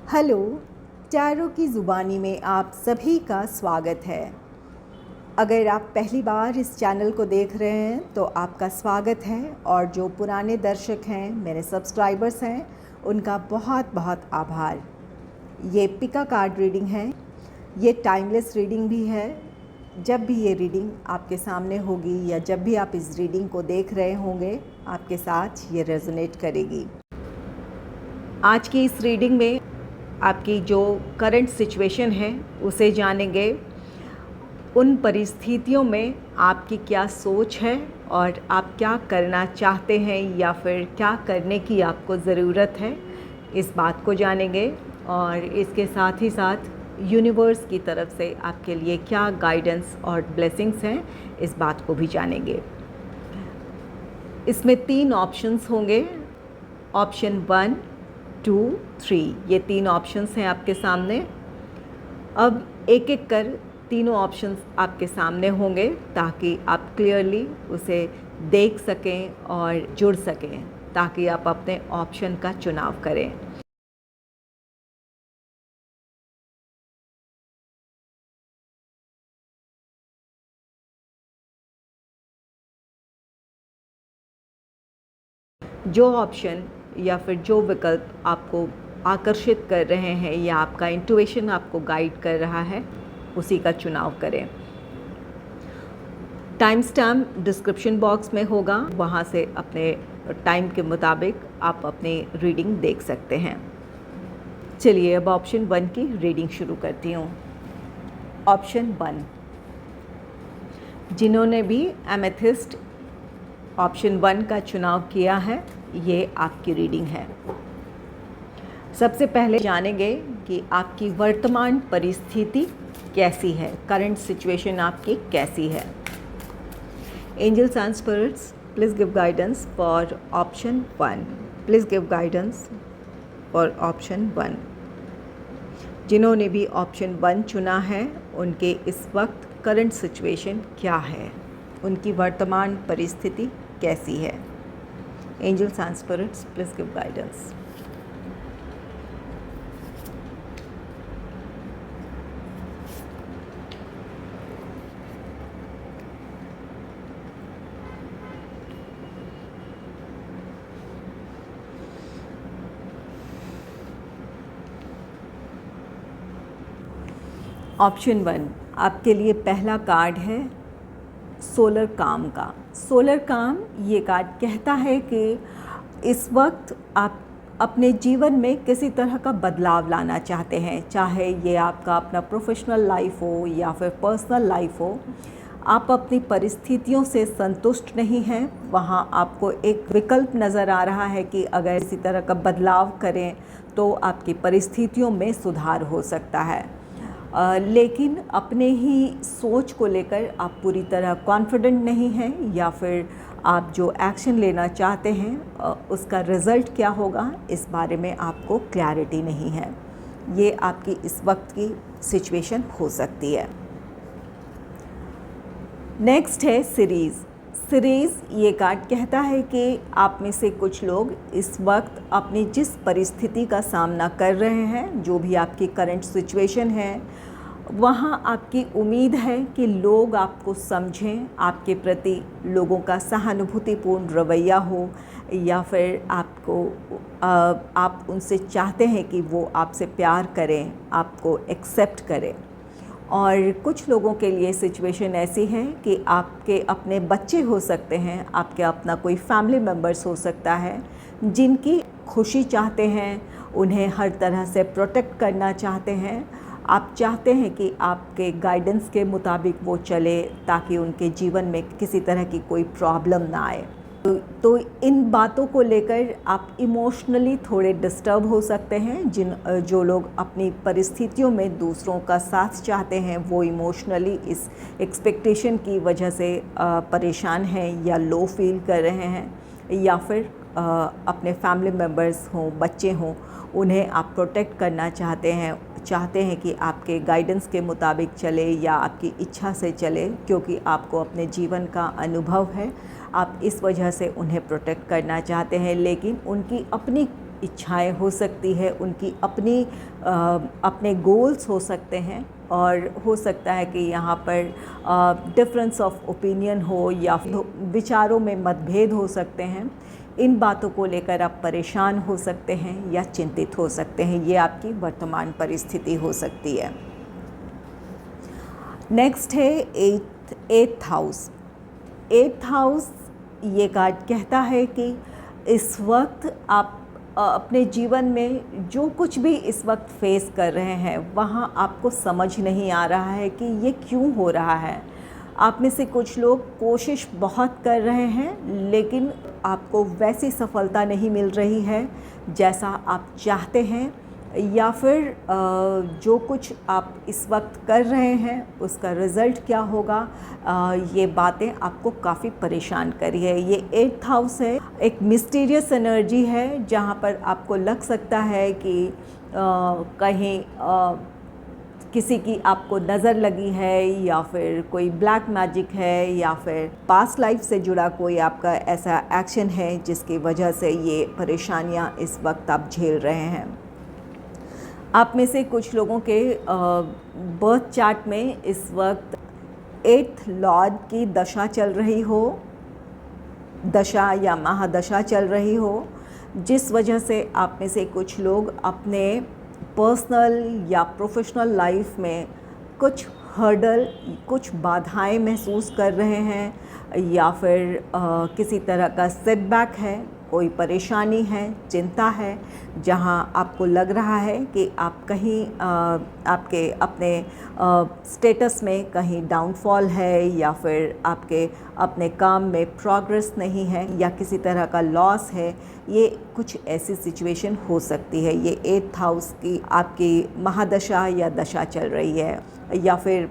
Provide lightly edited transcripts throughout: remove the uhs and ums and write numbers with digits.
Hello, tarot की ज़ुबानी में आप सभी का स्वागत है। अगर आप पहली बार इस चैनल को देख रहे हैं तो आपका स्वागत है, और जो पुराने दर्शक हैं, मेरे सब्सक्राइबर्स हैं, उनका बहुत बहुत आभार। ये पिका कार्ड रीडिंग है, ये टाइमलेस रीडिंग भी है। जब भी ये रीडिंग आपके सामने होगी या जब भी आप इस रीडिंग को देख रहे होंगे, आपके साथ ये रेजोनेट करेगी। आज की इस रीडिंग में आपकी जो करंट सिचुएशन है उसे जानेंगे। उन परिस्थितियों में आपकी क्या सोच है और आप क्या करना चाहते हैं या फिर क्या करने की आपको ज़रूरत है, इस बात को जानेंगे। और इसके साथ ही साथ यूनिवर्स की तरफ से आपके लिए क्या गाइडेंस और ब्लेसिंग्स हैं, इस बात को भी जानेंगे। इसमें 3 ऑप्शंस होंगे, ऑप्शन 1, 2, 3, ये 3 ऑप्शंस हैं आपके सामने। अब एक एक कर तीनों ऑप्शंस आपके सामने होंगे ताकि आप क्लियरली उसे देख सकें और जुड़ सकें, ताकि आप अपने ऑप्शन का चुनाव करें। जो ऑप्शन या फिर जो विकल्प आपको आकर्षित कर रहे हैं या आपका इंट्यूशन आपको गाइड कर रहा है, उसी का चुनाव करें। टाइम स्टैम्प डिस्क्रिप्शन बॉक्स में होगा, वहाँ से अपने टाइम के मुताबिक आप अपनी रीडिंग देख सकते हैं। चलिए अब ऑप्शन 1 की रीडिंग शुरू करती हूँ। ऑप्शन 1, जिन्होंने भी एमेथिस्ट ऑप्शन 1 का चुनाव किया है, ये आपकी रीडिंग है। सबसे पहले जानेंगे कि आपकी वर्तमान परिस्थिति कैसी है, करंट सिचुएशन आपकी कैसी है। Angels and spirits, please give guidance for option 1। Please give guidance for option 1। जिन्होंने भी ऑप्शन 1 चुना है, उनके इस वक्त करंट सिचुएशन क्या है, उनकी वर्तमान परिस्थिति कैसी है। Angels and spirits, please give guidance. Option 1, आपके लिए पहला कार्ड है सोलर काम का। सोलर काम ये कार्ड कहता है कि इस वक्त आप अपने जीवन में किसी तरह का बदलाव लाना चाहते हैं, चाहे ये आपका अपना प्रोफेशनल लाइफ हो या फिर पर्सनल लाइफ हो। आप अपनी परिस्थितियों से संतुष्ट नहीं हैं, वहाँ आपको एक विकल्प नज़र आ रहा है कि अगर इसी तरह का बदलाव करें तो आपकी परिस्थितियों में सुधार हो सकता है। लेकिन अपने ही सोच को लेकर आप पूरी तरह कॉन्फिडेंट नहीं हैं, या फिर आप जो एक्शन लेना चाहते हैं उसका रिज़ल्ट क्या होगा, इस बारे में आपको क्लैरिटी नहीं है। ये आपकी इस वक्त की सिचुएशन हो सकती है। नेक्स्ट है सीरीज़। ये कार्ड कहता है कि आप में से कुछ लोग इस वक्त अपनी जिस परिस्थिति का सामना कर रहे हैं, जो भी आपकी करंट सिचुएशन है, वहाँ आपकी उम्मीद है कि लोग आपको समझें, आपके प्रति लोगों का सहानुभूतिपूर्ण रवैया हो, या फिर आप उनसे चाहते हैं कि वो आपसे प्यार करें, आपको एक्सेप्ट करें। और कुछ लोगों के लिए सिचुएशन ऐसी है कि आपके अपने बच्चे हो सकते हैं, आपके अपना कोई फैमिली मेम्बर्स हो सकता है, जिनकी खुशी चाहते हैं, उन्हें हर तरह से प्रोटेक्ट करना चाहते हैं। आप चाहते हैं कि आपके गाइडेंस के मुताबिक वो चले, ताकि उनके जीवन में किसी तरह की कोई प्रॉब्लम ना आए। तो इन बातों को लेकर आप इमोशनली थोड़े डिस्टर्ब हो सकते हैं। जो लोग अपनी परिस्थितियों में दूसरों का साथ चाहते हैं, वो इमोशनली इस एक्सपेक्टेशन की वजह से परेशान हैं या लो फील कर रहे हैं, या फिर अपने फैमिली मेम्बर्स हों, बच्चे हों, उन्हें आप प्रोटेक्ट करना चाहते हैं कि आपके गाइडेंस के मुताबिक चले या आपकी इच्छा से चले, क्योंकि आपको अपने जीवन का अनुभव है। आप इस वजह से उन्हें प्रोटेक्ट करना चाहते हैं, लेकिन उनकी अपनी इच्छाएं हो सकती है, उनकी अपने गोल्स हो सकते हैं, और हो सकता है कि यहाँ पर डिफरेंस ऑफ ओपिनियन हो या विचारों में मतभेद हो सकते हैं। इन बातों को लेकर आप परेशान हो सकते हैं या चिंतित हो सकते हैं। ये आपकी वर्तमान परिस्थिति हो सकती है। नेक्स्ट है एट्थ हाउस। एट्थ हाउस ये कार्ड कहता है कि इस वक्त आप अपने जीवन में जो कुछ भी इस वक्त फेस कर रहे हैं वहाँ आपको समझ नहीं आ रहा है कि ये क्यों हो रहा है। आप में से कुछ लोग कोशिश बहुत कर रहे हैं लेकिन आपको वैसी सफलता नहीं मिल रही है जैसा आप चाहते हैं, या फिर जो कुछ आप इस वक्त कर रहे हैं उसका रिज़ल्ट क्या होगा, ये बातें आपको काफ़ी परेशान कर रही है। ये एट्थ हाउस है, एक मिस्टीरियस एनर्जी है जहाँ पर आपको लग सकता है कि कहीं किसी की आपको नज़र लगी है, या फिर कोई ब्लैक मैजिक है, या फिर पास्ट लाइफ से जुड़ा कोई आपका ऐसा एक्शन है जिसकी वजह से ये परेशानियाँ इस वक्त आप झेल रहे हैं। आप में से कुछ लोगों के बर्थ चार्ट में इस वक्त एट्थ लॉर्ड की दशा चल रही हो, दशा या महादशा चल रही हो, जिस वजह से आप में से कुछ लोग अपने पर्सनल या प्रोफेशनल लाइफ में कुछ हर्डल, कुछ बाधाएं महसूस कर रहे हैं, या फिर किसी तरह का सेटबैक है, कोई परेशानी है, चिंता है, जहां आपको लग रहा है कि आप कहीं आपके अपने स्टेटस में कहीं डाउनफॉल है, या फिर आपके अपने काम में प्रोग्रेस नहीं है, या किसी तरह का लॉस है। ये कुछ ऐसी सिचुएशन हो सकती है। ये एट्थ हाउस की आपकी महादशा या दशा चल रही है, या फिर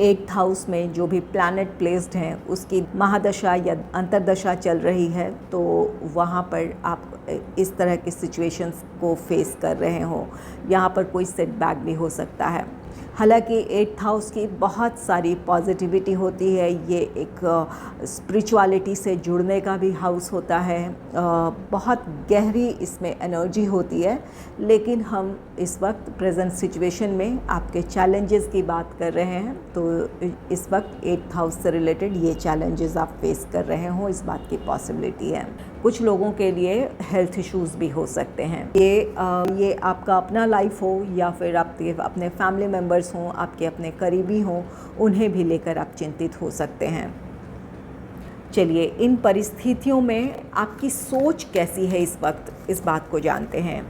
एट्थ हाउस में जो भी प्लैनेट प्लेस्ड हैं उसकी महादशा या अंतर्दशा चल रही है, तो वहाँ पर आप इस तरह की सिचुएशंस को फेस कर रहे हो। यहाँ पर कोई सेटबैक भी हो सकता है। हालांकि एट्थ हाउस की बहुत सारी पॉजिटिविटी होती है। ये एक स्पिरिचुअलिटी से जुड़ने का भी हाउस होता है। बहुत गहरी इसमें एनर्जी होती है, लेकिन हम इस वक्त प्रेजेंट सिचुएशन में आपके चैलेंजेस की बात कर रहे हैं, तो इस वक्त एट्थ हाउस से रिलेटेड ये चैलेंजेस आप फेस कर रहे हो, इस बात की पॉसिबिलिटी है। कुछ लोगों के लिए हेल्थ इश्यूज़ भी हो सकते हैं। ये आपका अपना लाइफ हो, या फिर आपके अपने फैमिली मेम्बर्स हों, आपके अपने करीबी हों, उन्हें भी लेकर आप चिंतित हो सकते हैं। चलिए, इन परिस्थितियों में आपकी सोच कैसी है इस वक्त, इस बात को जानते हैं।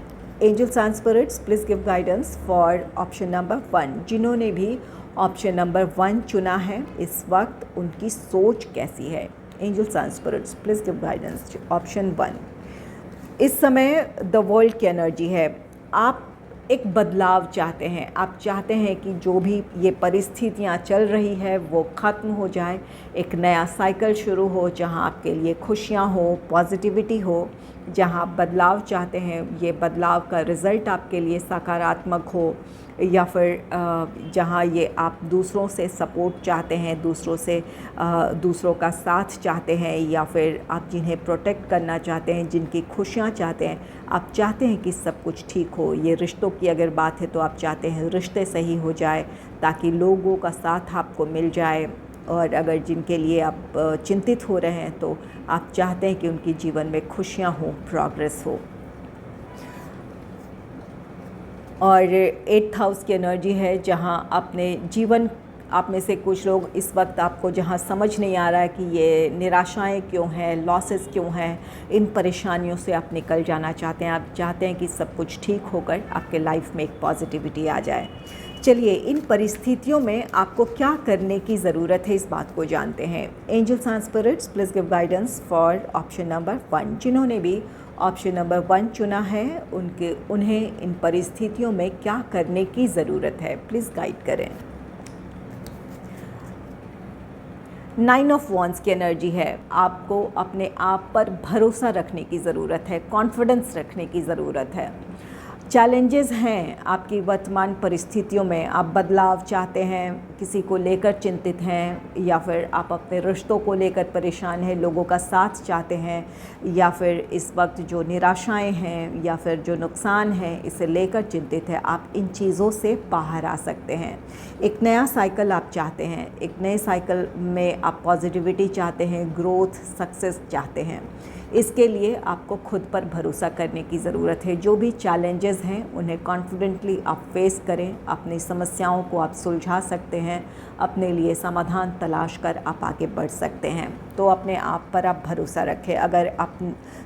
Angels and spirits, please give guidance for option number 1। जिन्होंने भी ऑप्शन नंबर 1 चुना है, इस वक्त उनकी सोच कैसी है। Angels and spirits, please give guidance option 1। इस समय द वर्ल्ड की एनर्जी है। आप एक बदलाव चाहते हैं। आप चाहते हैं कि जो भी ये परिस्थितियाँ चल रही है वो ख़त्म हो जाए, एक नया साइकिल शुरू हो जहाँ आपके लिए खुशियाँ हो, पॉजिटिविटी हो, जहाँ आप बदलाव चाहते हैं, ये बदलाव का रिज़ल्ट आपके लिए सकारात्मक हो, या फिर जहाँ ये आप दूसरों से सपोर्ट चाहते हैं, दूसरों का साथ चाहते हैं, या फिर आप जिन्हें प्रोटेक्ट करना चाहते हैं, जिनकी खुशियाँ चाहते हैं, आप चाहते हैं कि सब कुछ ठीक हो। ये रिश्तों की अगर बात है तो आप चाहते हैं रिश्ते सही हो जाए ताकि लोगों का साथ आपको मिल जाए, और अगर जिनके लिए आप चिंतित हो रहे हैं तो आप चाहते हैं कि उनके जीवन में खुशियाँ हों, प्रोग्रेस हो। और एट्थ हाउस की एनर्जी है जहाँ अपने जीवन, आप में से कुछ लोग इस वक्त आपको जहाँ समझ नहीं आ रहा है कि ये निराशाएं क्यों हैं, लॉसेस क्यों हैं, इन परेशानियों से आप निकल जाना चाहते हैं। आप चाहते हैं कि सब कुछ ठीक होकर आपके लाइफ में एक पॉजिटिविटी आ जाए। चलिए, इन परिस्थितियों में आपको क्या करने की ज़रूरत है, इस बात को जानते हैं। Angels and spirits, please give guidance for option number 1। जिन्होंने भी ऑप्शन नंबर 1 चुना है, उन्हें इन परिस्थितियों में क्या करने की ज़रूरत है, प्लीज़ गाइड करें। 9 ऑफ वॉन्ड्स की एनर्जी है। आपको अपने आप पर भरोसा रखने की ज़रूरत है, कॉन्फिडेंस रखने की ज़रूरत है। चैलेंजेस हैं आपकी वर्तमान परिस्थितियों में, आप बदलाव चाहते हैं, किसी को लेकर चिंतित हैं, या फिर आप अपने रिश्तों को लेकर परेशान हैं, लोगों का साथ चाहते हैं, या फिर इस वक्त जो निराशाएं हैं या फिर जो नुकसान है इसे लेकर चिंतित है, आप इन चीज़ों से बाहर आ सकते हैं। एक नया साइकिल आप चाहते हैं, एक नए साइकिल में आप पॉजिटिविटी चाहते हैं, ग्रोथ, सक्सेस चाहते हैं। इसके लिए आपको खुद पर भरोसा करने की ज़रूरत है। जो भी चैलेंजेस हैं उन्हें कॉन्फिडेंटली आप फेस करें, अपनी समस्याओं को आप सुलझा सकते हैं, अपने लिए समाधान तलाश कर आप आगे बढ़ सकते हैं। तो अपने आप पर आप भरोसा रखें। अगर आप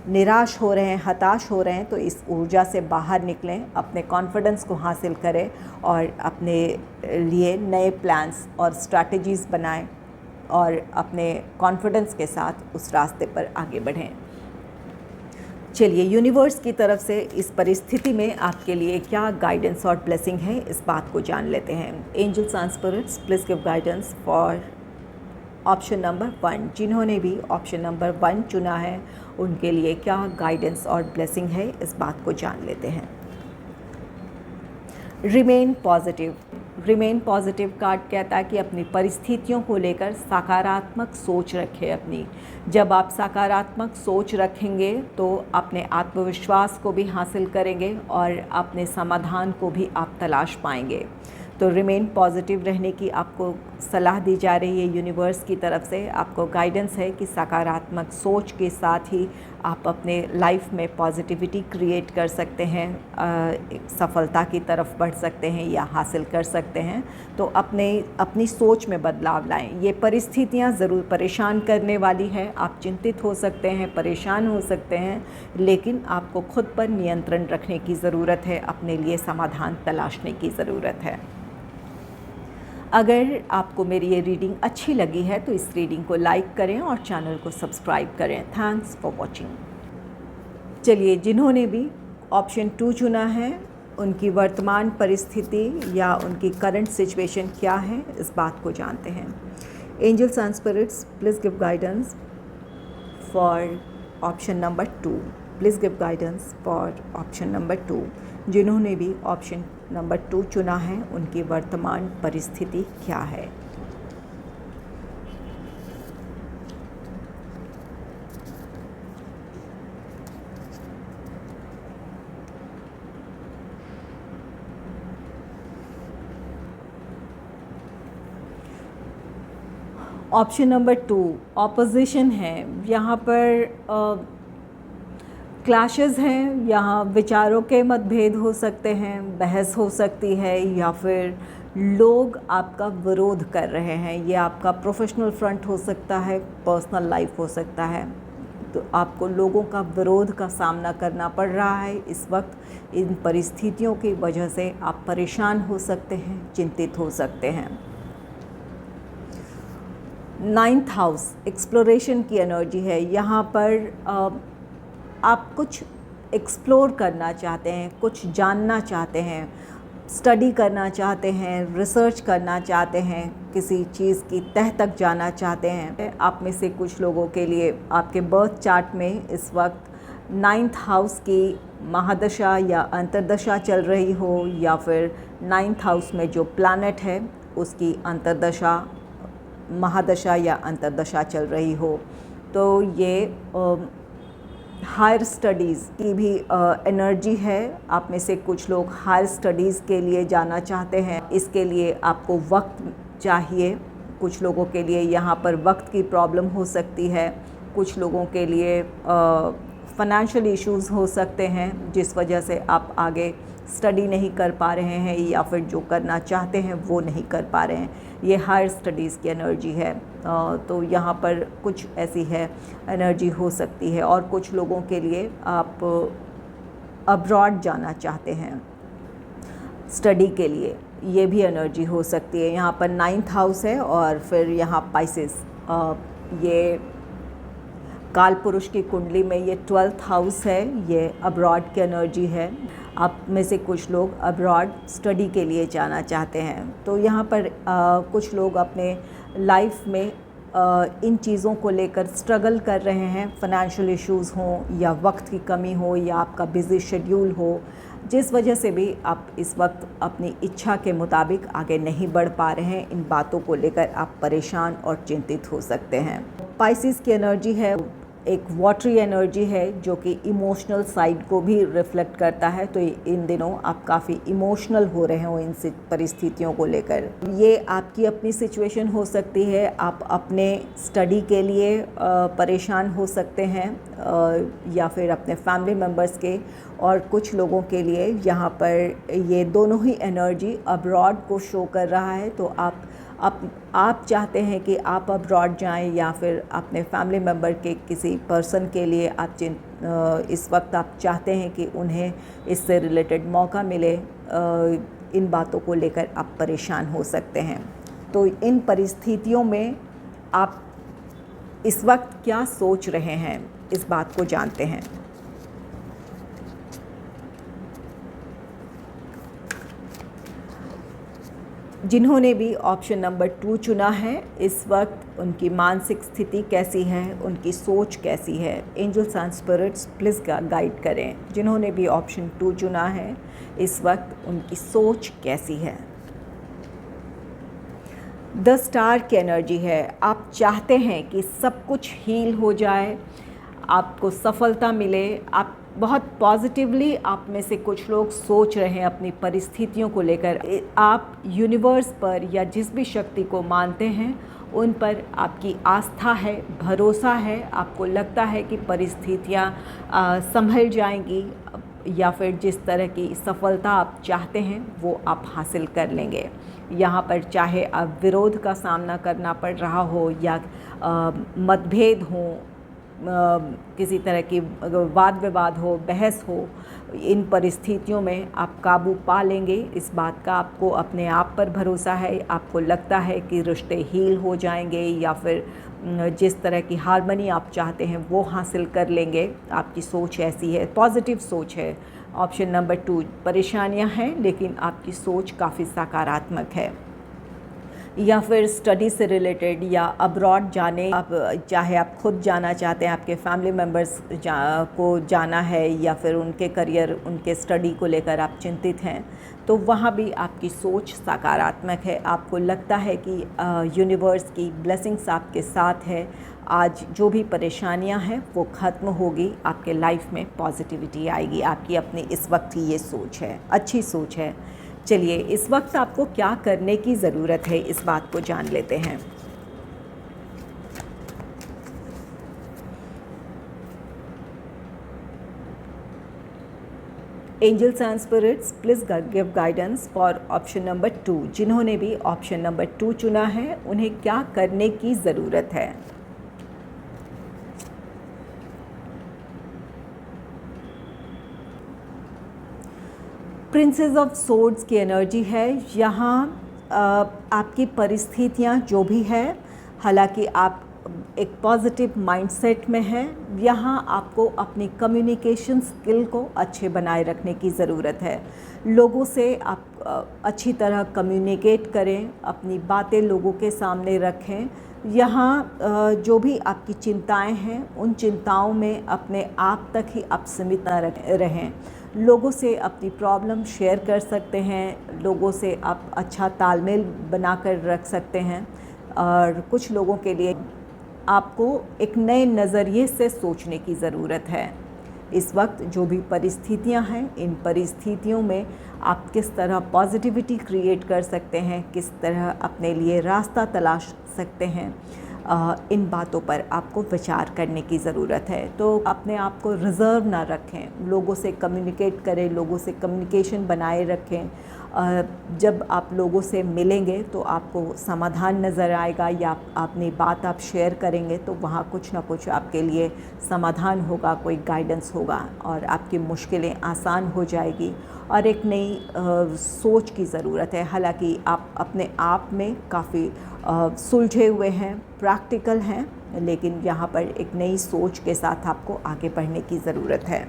निराश हो रहे हैं, हताश हो रहे हैं, तो इस ऊर्जा से बाहर निकलें, अपने कॉन्फिडेंस को हासिल करें और अपने लिए नए प्लान्स और स्ट्रैटेजीज़ बनाएं और अपने कॉन्फिडेंस के साथ उस रास्ते पर आगे बढ़ें। चलिए, यूनिवर्स की तरफ से इस परिस्थिति में आपके लिए क्या गाइडेंस और ब्लेसिंग है, इस बात को जान लेते हैं। Angels and spirits, please give guidance for option number 1। जिन्होंने भी ऑप्शन नंबर 1 चुना है उनके लिए क्या गाइडेंस और ब्लेसिंग है, इस बात को जान लेते हैं। Remain positive. Remain positive card कहता है कि अपनी परिस्थितियों को लेकर सकारात्मक सोच रखें अपनी। जब आप सकारात्मक सोच रखेंगे तो अपने आत्मविश्वास को भी हासिल करेंगे और अपने समाधान को भी आप तलाश पाएंगे। तो रिमेन पॉजिटिव रहने की आपको सलाह दी जा रही है यूनिवर्स की तरफ से। आपको गाइडेंस है कि सकारात्मक सोच के साथ ही आप अपने लाइफ में पॉजिटिविटी क्रिएट कर सकते हैं, सफलता की तरफ बढ़ सकते हैं या हासिल कर सकते हैं। तो अपनी सोच में बदलाव लाएं। ये परिस्थितियां ज़रूर परेशान करने वाली है, आप चिंतित हो सकते हैं, परेशान हो सकते हैं, लेकिन आपको खुद पर नियंत्रण रखने की ज़रूरत है, अपने लिए समाधान तलाशने की ज़रूरत है। अगर आपको मेरी ये रीडिंग अच्छी लगी है तो इस रीडिंग को लाइक करें और चैनल को सब्सक्राइब करें। Thanks for watching. चलिए, जिन्होंने भी ऑप्शन 2 चुना है उनकी वर्तमान परिस्थिति या उनकी करंट सिचुएशन क्या है, इस बात को जानते हैं। Angels and spirits, please give guidance for option number 2। Please give guidance for option number 2। जिन्होंने भी ऑप्शन नंबर 2 चुना है उनकी वर्तमान परिस्थिति क्या है। ऑप्शन नंबर 2 ऑपोजिशन है। यहाँ पर क्लैशेस हैं, यहाँ विचारों के मतभेद हो सकते हैं, बहस हो सकती है, या फिर लोग आपका विरोध कर रहे हैं। ये आपका प्रोफेशनल फ्रंट हो सकता है, पर्सनल लाइफ हो सकता है। तो आपको लोगों का विरोध का सामना करना पड़ रहा है इस वक्त। इन परिस्थितियों की वजह से आप परेशान हो सकते हैं, चिंतित हो सकते हैं। 9th हाउस एक्सप्लोरेशन की एनर्जी है। यहाँ पर आप कुछ एक्सप्लोर करना चाहते हैं, कुछ जानना चाहते हैं, स्टडी करना चाहते हैं, रिसर्च करना चाहते हैं, किसी चीज़ की तह तक जाना चाहते हैं। आप में से कुछ लोगों के लिए आपके बर्थ चार्ट में इस वक्त 9th हाउस की महादशा या अंतर्दशा चल रही हो, या फिर 9th हाउस में जो प्लैनेट है उसकी अंतर्दशा, महादशा या अंतर्दशा चल रही हो। तो ये हायर स्टडीज़ की भी एनर्जी है। आप में से कुछ लोग हायर स्टडीज़ के लिए जाना चाहते हैं। इसके लिए आपको वक्त चाहिए। कुछ लोगों के लिए यहाँ पर वक्त की प्रॉब्लम हो सकती है। कुछ लोगों के लिए फाइनेंशियल इश्यूज़ हो सकते हैं जिस वजह से आप आगे स्टडी नहीं कर पा रहे हैं, या फिर जो करना चाहते हैं वो नहीं कर पा रहे हैं। ये हायर स्टडीज़ की एनर्जी है। तो यहाँ पर कुछ ऐसी है एनर्जी हो सकती है। और कुछ लोगों के लिए आप अब्रॉड जाना चाहते हैं स्टडी के लिए, ये भी एनर्जी हो सकती है। यहाँ पर 9th हाउस है और फिर यहाँ पाइसेस, ये काल पुरुष की कुंडली में ये 12th हाउस है, ये अब्रॉड की एनर्जी है। आप में से कुछ लोग अब्रॉड स्टडी के लिए जाना चाहते हैं। तो यहाँ पर कुछ लोग अपने लाइफ में इन चीज़ों को लेकर स्ट्रगल कर रहे हैं। फाइनेंशियल इश्यूज़ हों, या वक्त की कमी हो, या आपका बिज़ी शेड्यूल हो, जिस वजह से भी आप इस वक्त अपनी इच्छा के मुताबिक आगे नहीं बढ़ पा रहे हैं। इन बातों को लेकर आप परेशान और चिंतित हो सकते हैं। पाइसेस की एनर्जी है, एक वाटरी एनर्जी है जो कि इमोशनल साइड को भी रिफ्लेक्ट करता है। तो इन दिनों आप काफ़ी इमोशनल हो रहे हो इन परिस्थितियों को लेकर। ये आपकी अपनी सिचुएशन हो सकती है, आप अपने स्टडी के लिए परेशान हो सकते हैं या फिर अपने फैमिली मेम्बर्स के, और कुछ लोगों के लिए यहाँ पर ये दोनों ही एनर्जी अब्रॉड को शो कर रहा है। तो आप चाहते हैं कि आप अब्रॉड जाएं या फिर अपने फैमिली मेम्बर के किसी पर्सन के लिए आप इस वक्त आप चाहते हैं कि उन्हें इससे रिलेटेड मौका मिले। इन बातों को लेकर आप परेशान हो सकते हैं। तो इन परिस्थितियों में आप इस वक्त क्या सोच रहे हैं, इस बात को जानते हैं। जिन्होंने भी ऑप्शन नंबर 2 चुना है, इस वक्त उनकी मानसिक स्थिति कैसी है, उनकी सोच कैसी है। Angels and spirits please guide करें। जिन्होंने भी ऑप्शन 2 चुना है, इस वक्त उनकी सोच कैसी है। द स्टार की एनर्जी है। आप चाहते हैं कि सब कुछ हील हो जाए, आपको सफलता मिले। आप बहुत पॉजिटिवली, आप में से कुछ लोग सोच रहे हैं अपनी परिस्थितियोयों को लेकर। आप यूनिवर्स पर या जिस भी शक्ति को मानते हैं उन पर आपकी आस्था है, भरोसा है। आपको लगता है कि परिस्थितियाँ संभल जाएंगी या फिर जिस तरह की सफलता आप चाहते हैं वो आप हासिल कर लेंगे। यहाँ पर चाहे आप विरोध का सामना करना पड़ रहा हो या मतभेद हो, किसी तरह की वाद विवाद हो, बहस हो, इन परिस्थितियों में आप काबू पा लेंगे। इस बात का आपको अपने आप पर भरोसा है। आपको लगता है कि रिश्ते हील हो जाएंगे या फिर जिस तरह की हार्मनी आप चाहते हैं वो हासिल कर लेंगे। आपकी सोच ऐसी है, पॉजिटिव सोच है। ऑप्शन नंबर 2, परेशानियां हैं लेकिन आपकी सोच काफ़ी सकारात्मक है। या फिर स्टडी से रिलेटेड या अब्रॉड जाने, आप चाहे आप खुद जाना चाहते हैं, आपके फैमिली मेम्बर्स को जाना है या फिर उनके करियर, उनके स्टडी को लेकर आप चिंतित हैं, तो वहाँ भी आपकी सोच सकारात्मक है। आपको लगता है कि यूनिवर्स की ब्लेसिंग्स आपके साथ है। आज जो भी परेशानियां हैं वो ख़त्म होगी, आपके लाइफ में पॉजिटिविटी आएगी। आपकी अपनी इस वक्त की ये सोच है, अच्छी सोच है। चलिए, इस वक्त आपको क्या करने की ज़रूरत है, इस बात को जान लेते हैं। Angels and spirits please give guidance for option number 2। जिन्होंने भी ऑप्शन नंबर 2 चुना है, उन्हें क्या करने की ज़रूरत है। प्रिंसेस ऑफ सोर्ड्स की एनर्जी है। यहाँ आपकी परिस्थितियाँ जो भी है, हालांकि आप एक पॉजिटिव माइंडसेट में हैं, यहाँ आपको अपनी कम्युनिकेशन स्किल को अच्छे बनाए रखने की ज़रूरत है। लोगों से आप अच्छी तरह कम्युनिकेट करें, अपनी बातें लोगों के सामने रखें। यहाँ जो भी आपकी चिंताएं हैं, उन चिंताओं में अपने आप तक ही आप सीमित न रहें। लोगों से अपनी प्रॉब्लम शेयर कर सकते हैं, लोगों से आप अच्छा तालमेल बनाकर रख सकते हैं। और कुछ लोगों के लिए आपको एक नए नज़रिए से सोचने की ज़रूरत है। इस वक्त जो भी परिस्थितियां हैं, इन परिस्थितियों में आप किस तरह पॉजिटिविटी क्रिएट कर सकते हैं, किस तरह अपने लिए रास्ता तलाश सकते हैं, इन बातों पर आपको विचार करने की ज़रूरत है। तो अपने आप को रिज़र्व ना रखें, लोगों से कम्युनिकेट करें, लोगों से कम्युनिकेशन बनाए रखें। जब आप लोगों से मिलेंगे तो आपको समाधान नज़र आएगा या अपनी बात आप शेयर करेंगे तो वहाँ कुछ ना कुछ आपके लिए समाधान होगा, कोई गाइडेंस होगा और आपकी मुश्किलें आसान हो जाएगी। और एक नई सोच की ज़रूरत है। हालांकि आप अपने आप में काफ़ी सुलझे हुए हैं, प्रैक्टिकल हैं, लेकिन यहाँ पर एक नई सोच के साथ आपको आगे बढ़ने की ज़रूरत है।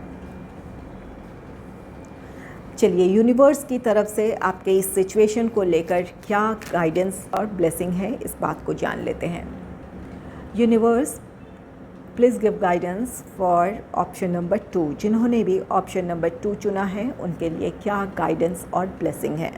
चलिए, यूनिवर्स की तरफ से आपके इस सिचुएशन को लेकर क्या गाइडेंस और ब्लेसिंग है, इस बात को जान लेते हैं। Universe, please give guidance for option number 2। जिन्होंने भी ऑप्शन नंबर 2 चुना है उनके लिए क्या गाइडेंस और ब्लेसिंग है।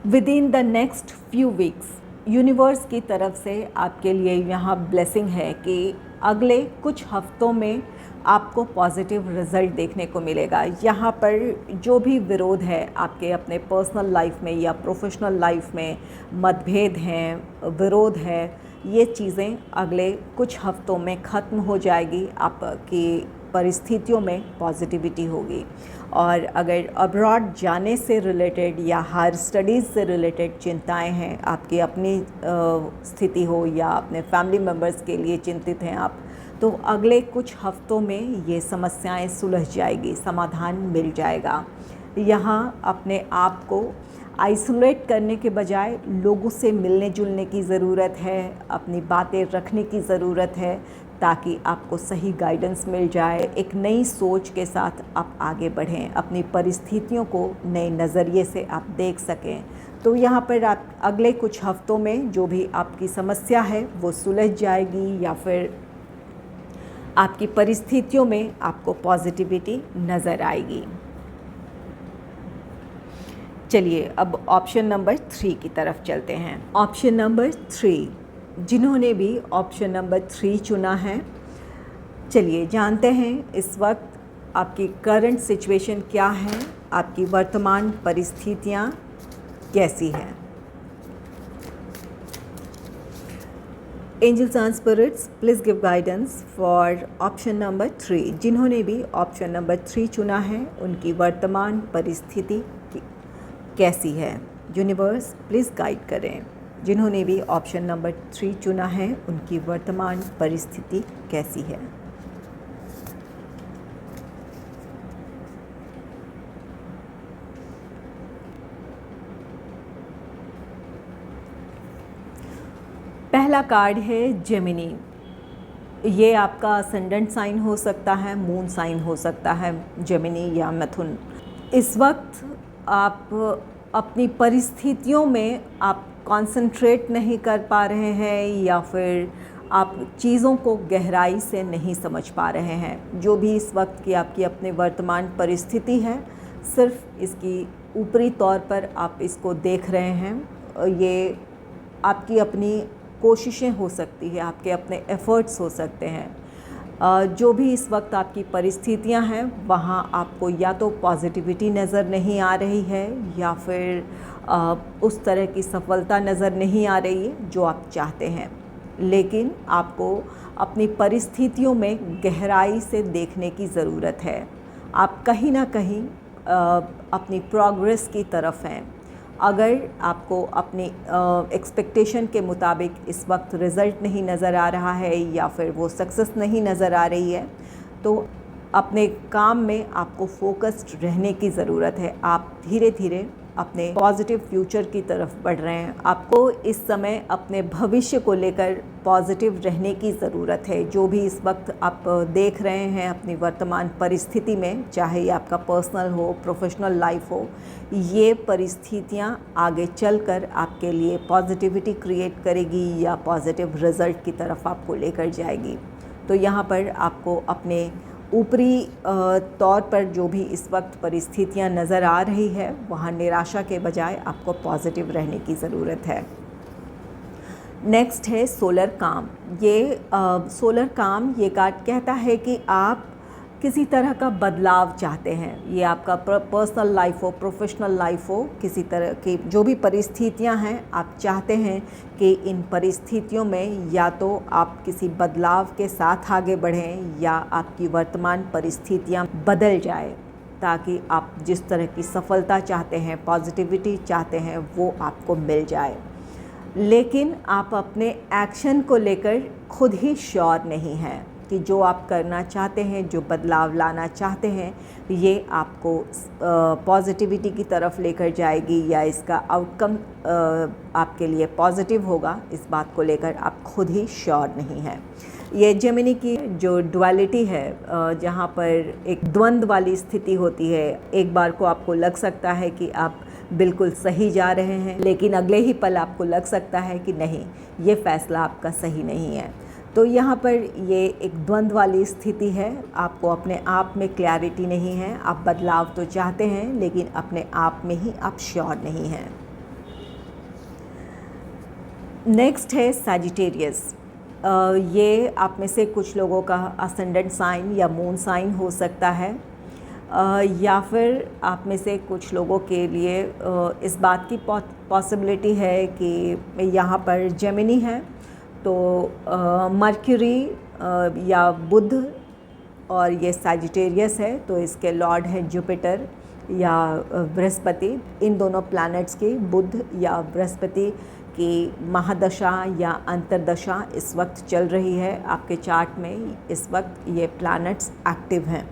With in the next few weeks universe की तरफ से आपके लिए यहाँ ब्लेसिंग है कि अगले कुछ हफ्तों में आपको पॉजिटिव रिज़ल्ट देखने को मिलेगा। यहाँ पर जो भी विरोध है आपके अपने पर्सनल लाइफ में या प्रोफेशनल लाइफ में, मतभेद हैं, विरोध है, ये चीज़ें अगले कुछ हफ्तों में ख़त्म हो जाएगी। आपकी परिस्थितियों में पॉजिटिविटी होगी। और अगर अब्रॉड जाने से रिलेटेड या हायर स्टडीज़ से रिलेटेड चिंताएं हैं, आपकी अपनी स्थिति हो या अपने फैमिली मेम्बर्स के लिए चिंतित हैं आप, तो अगले कुछ हफ्तों में ये समस्याएं सुलझ जाएगी, समाधान मिल जाएगा। यहाँ अपने आप को आइसोलेट करने के बजाय लोगों से मिलने जुलने की ज़रूरत है, अपनी बातें रखने की ज़रूरत है ताकि आपको सही गाइडेंस मिल जाए। एक नई सोच के साथ आप आगे बढ़ें, अपनी परिस्थितियों को नए नज़रिए से आप देख सकें। तो यहाँ पर आप अगले कुछ हफ्तों में जो भी आपकी समस्या है वो सुलझ जाएगी या फिर आपकी परिस्थितियों में आपको पॉजिटिविटी नज़र आएगी। चलिए अब ऑप्शन नंबर 3 की तरफ चलते हैं। ऑप्शन नंबर 3, जिन्होंने भी ऑप्शन नंबर 3 चुना है, चलिए जानते हैं इस वक्त आपकी करंट सिचुएशन क्या है, आपकी वर्तमान परिस्थितियाँ कैसी हैं। Angels and spirits please give guidance for option number 3। जिन्होंने भी ऑप्शन नंबर 3 चुना है उनकी वर्तमान परिस्थिति कैसी है। यूनिवर्स प्लीज़ गाइड करें। जिन्होंने भी ऑप्शन नंबर 3 चुना है उनकी वर्तमान परिस्थिति कैसी है। पहला कार्ड है जेमिनी। ये आपका असेंडेंट साइन हो सकता है, मून साइन हो सकता है, जेमिनी या मिथुन। इस वक्त आप अपनी परिस्थितियों में आप कंसंट्रेट नहीं कर पा रहे हैं या फिर आप चीज़ों को गहराई से नहीं समझ पा रहे हैं। जो भी इस वक्त की आपकी अपनी वर्तमान परिस्थिति है, सिर्फ इसकी ऊपरी तौर पर आप इसको देख रहे हैं। ये आपकी अपनी कोशिशें हो सकती है, आपके अपने एफ़र्ट्स हो सकते हैं। जो भी इस वक्त आपकी परिस्थितियां हैं वहाँ आपको या तो पॉजिटिविटी नज़र नहीं आ रही है या फिर उस तरह की सफलता नज़र नहीं आ रही है जो आप चाहते हैं। लेकिन आपको अपनी परिस्थितियों में गहराई से देखने की ज़रूरत है। आप कहीं ना कहीं अपनी प्रोग्रेस की तरफ हैं। अगर आपको अपनी एक्सपेक्टेशन के मुताबिक इस वक्त रिज़ल्ट नहीं नज़र आ रहा है या फिर वो सक्सेस नहीं नज़र आ रही है, तो अपने काम में आपको फोकस्ड रहने की ज़रूरत है। आप धीरे धीरे अपने पॉजिटिव फ्यूचर की तरफ बढ़ रहे हैं। आपको इस समय अपने भविष्य को लेकर पॉजिटिव रहने की ज़रूरत है। जो भी इस वक्त आप देख रहे हैं अपनी वर्तमान परिस्थिति में, चाहे ये आपका पर्सनल हो, प्रोफेशनल लाइफ हो, ये परिस्थितियाँ आगे चलकर आपके लिए पॉजिटिविटी क्रिएट करेगी या पॉजिटिव रिज़ल्ट की तरफ आपको लेकर जाएगी। तो यहाँ पर आपको अपने ऊपरी तौर पर जो भी इस वक्त परिस्थितियां नज़र आ रही है वहाँ निराशा के बजाय आपको पॉजिटिव रहने की ज़रूरत है। नेक्स्ट है सोलर काम। ये सोलर काम ये कार्ड कहता है कि आप किसी तरह का बदलाव चाहते हैं। ये आपका पर्सनल लाइफ हो, प्रोफेशनल लाइफ हो, किसी तरह की जो भी परिस्थितियां हैं आप चाहते हैं कि इन परिस्थितियों में या तो आप किसी बदलाव के साथ आगे बढ़ें या आपकी वर्तमान परिस्थितियां बदल जाए ताकि आप जिस तरह की सफलता चाहते हैं, पॉजिटिविटी चाहते हैं, वो आपको मिल जाए। लेकिन आप अपने एक्शन को लेकर खुद ही श्योर नहीं हैं कि जो आप करना चाहते हैं, जो बदलाव लाना चाहते हैं, ये आपको पॉजिटिविटी की तरफ लेकर जाएगी या इसका आउटकम आपके लिए पॉजिटिव होगा, इस बात को लेकर आप खुद ही श्योर नहीं हैं। ये जेमिनी की जो डुअलिटी है, जहाँ पर एक द्वंद्व वाली स्थिति होती है, एक बार को आपको लग सकता है कि आप बिल्कुल सही जा रहे हैं, लेकिन अगले ही पल आपको लग सकता है कि नहीं, ये फ़ैसला आपका सही नहीं है। तो यहाँ पर ये एक द्वंद्व वाली स्थिति है, आपको अपने आप में क्लैरिटी नहीं है, आप बदलाव तो चाहते हैं लेकिन अपने आप में ही आप श्योर नहीं हैं। नेक्स्ट है सैजिटेरियस। ये आप में से कुछ लोगों का असेंडेंट साइन या मून साइन हो सकता है, या फिर आप में से कुछ लोगों के लिए इस बात की पॉसिबिलिटी है कि यहाँ पर जेमिनी है, तो मर्क्यूरी या बुध, और ये सैजिटेरियस है तो इसके लॉर्ड हैं जुपिटर या बृहस्पति। इन दोनों प्लैनेट्स की, बुध या बृहस्पति की महादशा या अंतर्दशा इस वक्त चल रही है आपके चार्ट में। इस वक्त ये प्लैनेट्स एक्टिव हैं।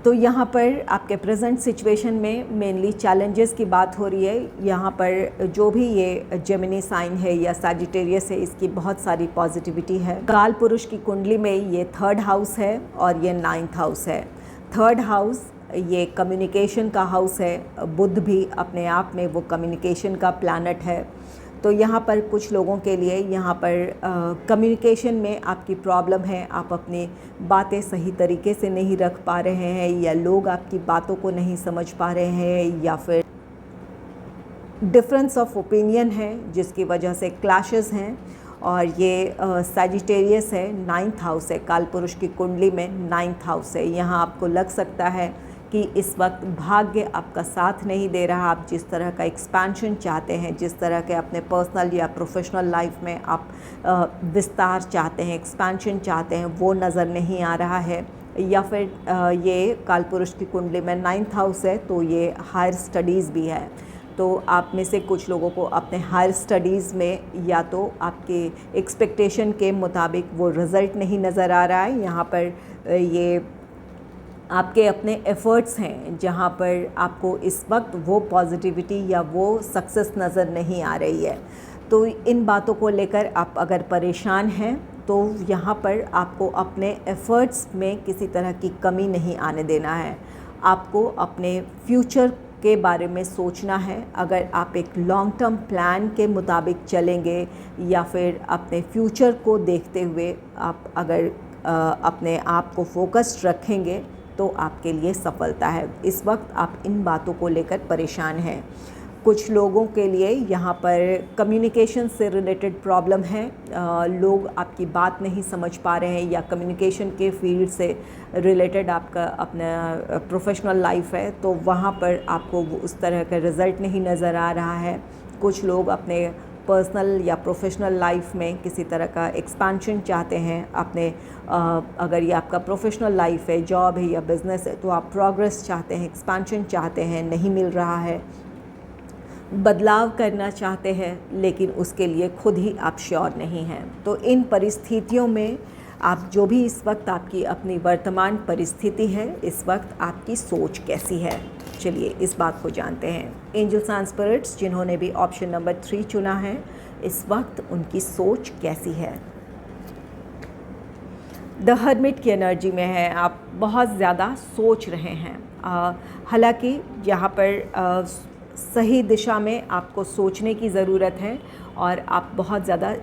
तो यहाँ पर आपके प्रेजेंट सिचुएशन में मेनली चैलेंजेस की बात हो रही है। यहाँ पर जो भी ये जेमिनी साइन है या सैजिटेरियस है, इसकी बहुत सारी पॉजिटिविटी है। काल पुरुष की कुंडली में ये 3rd हाउस है और ये 9th हाउस है। 3rd हाउस ये कम्युनिकेशन का हाउस है। बुध भी अपने आप में वो कम्युनिकेशन का प्लैनेट है। तो यहाँ पर कुछ लोगों के लिए यहाँ पर कम्युनिकेशन में आपकी प्रॉब्लम है, आप अपनी बातें सही तरीके से नहीं रख पा रहे हैं, या लोग आपकी बातों को नहीं समझ पा रहे हैं, या फिर डिफरेंस ऑफ ओपिनियन है जिसकी वजह से क्लैशेस हैं। और ये सैजिटेरियस है, 9th हाउस है, कालपुरुष की कुंडली में 9th हाउस है। यहाँ आपको लग सकता है कि इस वक्त भाग्य आपका साथ नहीं दे रहा। आप जिस तरह का एक्सपेंशन चाहते हैं, जिस तरह के अपने पर्सनल या प्रोफेशनल लाइफ में आप विस्तार चाहते हैं, एक्सपेंशन चाहते हैं, वो नज़र नहीं आ रहा है। या फिर ये कालपुरुष की कुंडली में 9th हाउस है तो ये हायर स्टडीज़ भी है। तो आप में से कुछ लोगों को अपने हायर स्टडीज़ में या तो आपके एक्सपेक्टेशन के मुताबिक वो रिज़ल्ट नहीं नज़र आ रहा है। यहाँ पर ये आपके अपने एफ़र्ट्स हैं जहाँ पर आपको इस वक्त वो पॉजिटिविटी या वो सक्सेस नज़र नहीं आ रही है। तो इन बातों को लेकर आप अगर परेशान हैं तो यहाँ पर आपको अपने एफ़र्ट्स में किसी तरह की कमी नहीं आने देना है। आपको अपने फ्यूचर के बारे में सोचना है। अगर आप एक लॉन्ग टर्म प्लान के मुताबिक चलेंगे या फिर अपने फ्यूचर को देखते हुए आप अगर अपने आप को फोकस्ड रखेंगे तो आपके लिए सफलता है। इस वक्त आप इन बातों को लेकर परेशान हैं। कुछ लोगों के लिए यहाँ पर कम्युनिकेशन से रिलेटेड प्रॉब्लम है। लोग आपकी बात नहीं समझ पा रहे हैं, या कम्युनिकेशन के फील्ड से रिलेटेड आपका अपना प्रोफेशनल लाइफ है तो वहाँ पर आपको उस तरह का रिज़ल्ट नहीं नज़र आ रहा है। कुछ लोग अपने पर्सनल या प्रोफेशनल लाइफ में किसी तरह का एक्सपेंशन चाहते हैं अपने, अगर ये आपका प्रोफेशनल लाइफ है, जॉब है या बिज़नेस है, तो आप प्रोग्रेस चाहते हैं, एक्सपेंशन चाहते हैं, नहीं मिल रहा है। बदलाव करना चाहते हैं लेकिन उसके लिए खुद ही आप श्योर नहीं हैं। तो इन परिस्थितियों में आप जो भी इस वक्त आपकी अपनी वर्तमान परिस्थिति है, इस वक्त आपकी सोच कैसी है, चलिए इस बात को जानते हैं। एंजल्स एंड स्पिरिट्स जिन्होंने भी ऑप्शन नंबर 3 चुना है, इस वक्त उनकी सोच कैसी है। द हर्मिट की एनर्जी में है, आप बहुत ज़्यादा सोच रहे हैं। हालांकि यहाँ पर सही दिशा में आपको सोचने की ज़रूरत है और आप बहुत ज़्यादा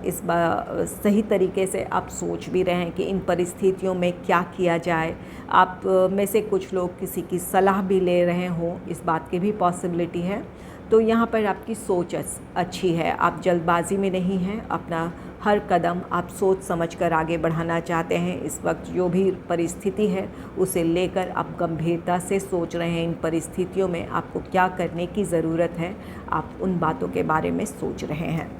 सही तरीके से आप सोच भी रहे हैं कि इन परिस्थितियों में क्या किया जाए। आप में से कुछ लोग किसी की सलाह भी ले रहे हों, इस बात की भी पॉसिबिलिटी है। तो यहाँ पर आपकी सोच अच्छी है, आप जल्दबाजी में नहीं हैं। अपना हर कदम आप सोच समझकर आगे बढ़ाना चाहते हैं। इस वक्त जो भी परिस्थिति है उसे लेकर आप गंभीरता से सोच रहे हैं। इन परिस्थितियों में आपको क्या करने की ज़रूरत है, आप उन बातों के बारे में सोच रहे हैं।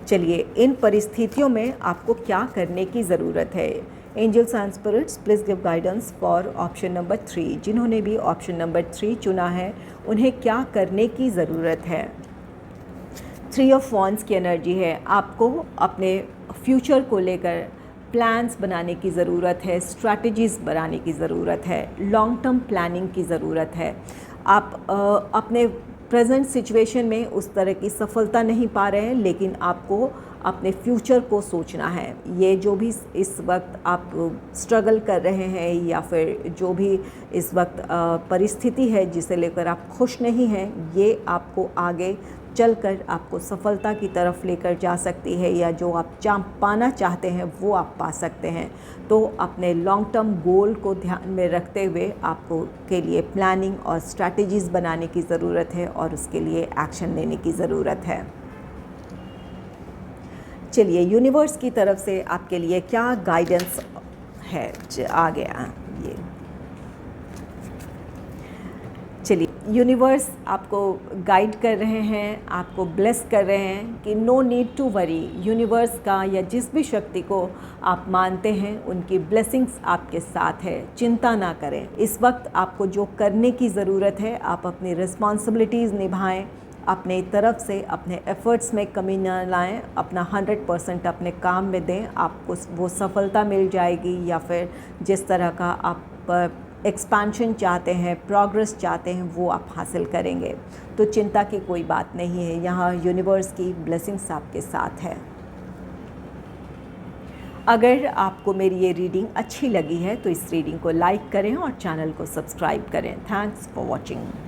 चलिए, इन परिस्थितियों में आपको क्या करने की ज़रूरत है। Angels and spirits please give guidance for option number 3। जिन्होंने भी ऑप्शन नंबर 3 चुना है, उन्हें क्या करने की ज़रूरत है। 3 ऑफ वॉन्ड्स की एनर्जी है, आपको अपने फ्यूचर को लेकर प्लान्स बनाने की ज़रूरत है, स्ट्रैटेजीज़ बनाने की ज़रूरत है, लॉन्ग टर्म प्लानिंग की ज़रूरत है। आप अपने प्रेजेंट सिचुएशन में उस तरह की सफलता नहीं पा रहे हैं, लेकिन आपको अपने फ्यूचर को सोचना है। ये जो भी इस वक्त आप स्ट्रगल कर रहे हैं या फिर जो भी इस वक्त परिस्थिति है जिसे लेकर आप खुश नहीं हैं, ये आपको आगे चलकर आपको सफलता की तरफ लेकर जा सकती है, या जो आप पाना चाहते हैं वो आप पा सकते हैं। तो अपने लॉन्ग टर्म गोल को ध्यान में रखते हुए आपको के लिए प्लानिंग और स्ट्रैटेजीज़ बनाने की ज़रूरत है और उसके लिए एक्शन लेने की ज़रूरत है। चलिए, यूनिवर्स की तरफ से आपके लिए क्या गाइडेंस है आ गया ये। चलिए, यूनिवर्स आपको गाइड कर रहे हैं, आपको ब्लेस कर रहे हैं कि no need to worry. Universe का या जिस भी शक्ति को आप मानते हैं उनकी ब्लेसिंग्स आपके साथ है, चिंता ना करें। इस वक्त आपको जो करने की ज़रूरत है, आप अपनी रिस्पॉन्सिबिलिटीज़ निभाएं, अपने तरफ से अपने एफ़र्ट्स में कमी न लाएं, अपना 100% अपने काम में दें, आपको वो सफलता मिल जाएगी। या फिर जिस तरह का आप एक्सपेंशन चाहते हैं, प्रोग्रेस चाहते हैं, वो आप हासिल करेंगे। तो चिंता की कोई बात नहीं है, यहाँ यूनिवर्स की ब्लेसिंग्स आपके साथ है। अगर आपको मेरी ये रीडिंग अच्छी लगी है तो इस रीडिंग को लाइक करें और चैनल को सब्सक्राइब करें। Thanks for watching.